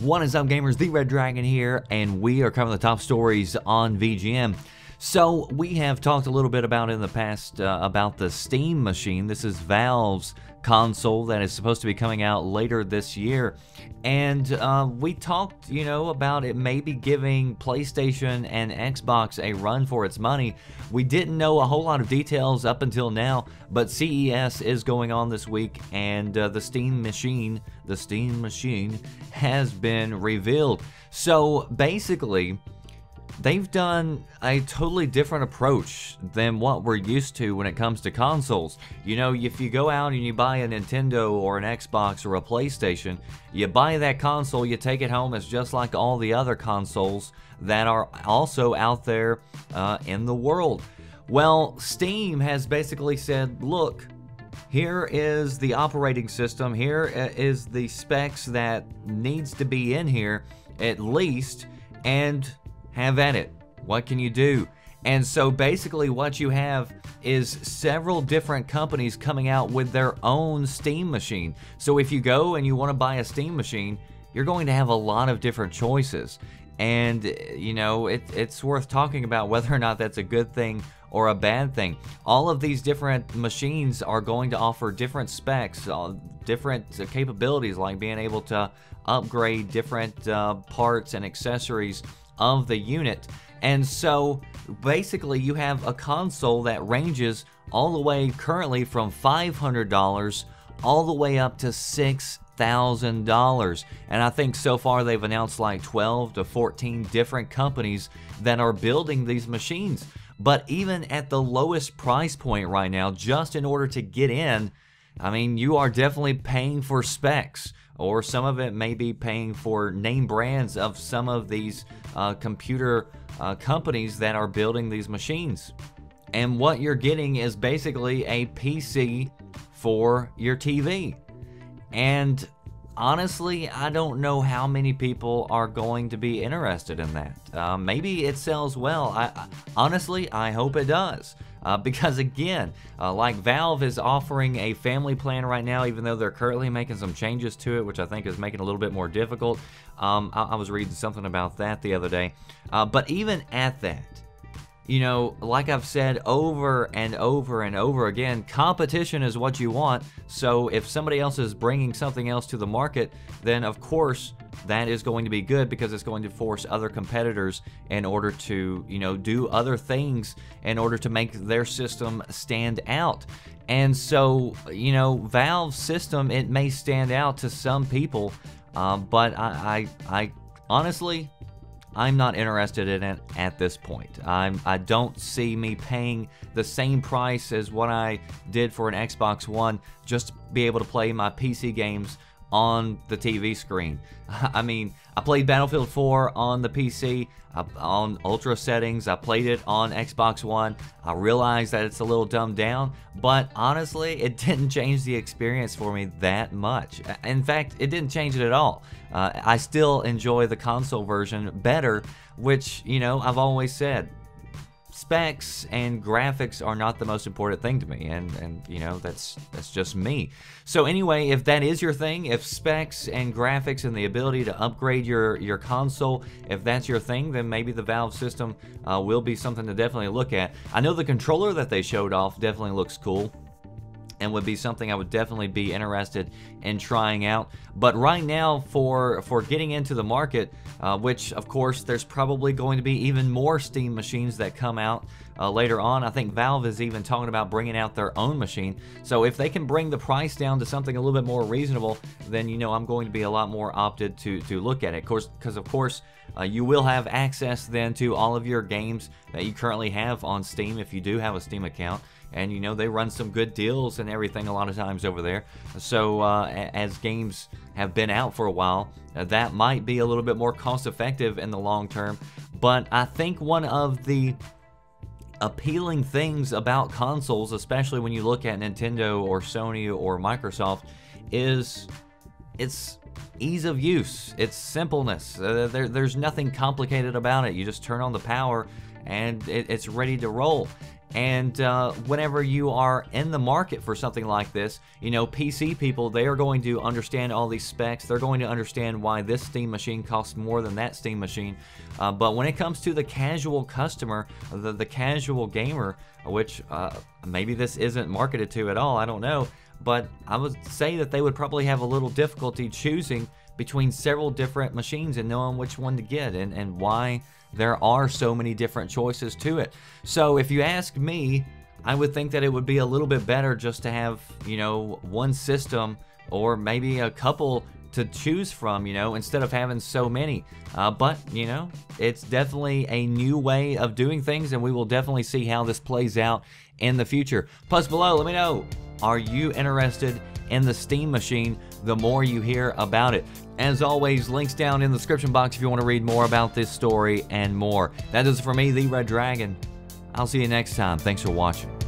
What is up, gamers? The Red Dragon here, and we are covering the top stories on VGM. So we have talked a little bit about in the past about the Steam Machine. This is Valve's console that is supposed to be coming out later this year, and we talked, about it maybe giving PlayStation and Xbox a run for its money. We didn't know a whole lot of details up until now, but CES is going on this week, and the Steam Machine has been revealed. So basically, they've done a totally different approach than what we're used to when it comes to consoles. If you go out and you buy a Nintendo or an Xbox or a PlayStation, you buy that console, you take it home, it's just like all the other consoles that are also out there in the world. Well, Steam has basically said, look, here is the operating system, here is the specs that needs to be in here, at least, and have at it. What can you do? And so basically what you have is several different companies coming out with their own Steam machine. So if you go and you want to buy a Steam machine, you're going to have a lot of different choices. And, it's worth talking about whether or not that's a good thing or a bad thing. All of these different machines are going to offer different specs, different capabilities, like being able to upgrade different parts and accessories of the unit. And so basically you have a console that ranges all the way currently from $500 all the way up to $6,000. And I think so far they've announced like 12 to 14 different companies that are building these machines. But even at the lowest price point right now, just in order to get in, I mean, you are definitely paying for specs, or some of it may be paying for name brands of some of these computer companies that are building these machines. And what you're getting is basically a PC for your TV. And honestly, I don't know how many people are going to be interested in that. Maybe it sells well. Honestly, I hope it does. Because again, like Valve is offering a family plan right now, even though they're currently making some changes to it, which I think is making it a little bit more difficult. I was reading something about that the other day. But even at that, like I've said over and over and over again, competition is what you want. So if somebody else is bringing something else to the market, then of course that is going to be good, because it's going to force other competitors in order to, do other things in order to make their system stand out. And so, Valve's system, it may stand out to some people, but I honestly, I'm not interested in it at this point. I don't see me paying the same price as what I did for an Xbox One just to be able to play my PC games on the TV screen. I mean, I played Battlefield 4 on the PC, on Ultra settings. I played it on Xbox One. I realized that it's a little dumbed down, but honestly, it didn't change the experience for me that much. In fact, it didn't change it at all. I still enjoy the console version better, which, I've always said, specs and graphics are not the most important thing to me, and that's just me. So anyway, if that is your thing, if specs and graphics and the ability to upgrade your console, if that's your thing, then maybe the Valve system will be something to definitely look at. I know the controller that they showed off definitely looks cool and would be something I would definitely be interested in trying out. But right now, for getting into the market, which of course there's probably going to be even more Steam machines that come out later on. I think Valve is even talking about bringing out their own machine. So if they can bring the price down to something a little bit more reasonable, then I'm going to be a lot more opted to look at it. Because of course you will have access then to all of your games that you currently have on Steam if you do have a Steam account. And they run some good deals and everything a lot of times over there. So as games have been out for a while, that might be a little bit more cost effective in the long term. But I think one of the appealing things about consoles, especially when you look at Nintendo or Sony or Microsoft, is its ease of use, its simpleness. There's nothing complicated about it. You just turn on the power and it's ready to roll. And whenever you are in the market for something like this, you know, PC people, they are going to understand all these specs. They're going to understand why this Steam machine costs more than that Steam machine. But when it comes to the casual customer, the casual gamer, which maybe this isn't marketed to at all, I don't know, but I would say that they would probably have a little difficulty choosing between several different machines and knowing which one to get and why there are so many different choices to it. So if you ask me, I would think that it would be a little bit better just to have, you know, one system or maybe a couple to choose from, you know, instead of having so many. But, you know, it's definitely a new way of doing things, and we will definitely see how this plays out in the future. Post below, let me know, are you interested in the Steam machine the more you hear about it? As always, links down in the description box if you want to read more about this story and more. That is it for me, The Red Dragon. I'll see you next time. Thanks for watching.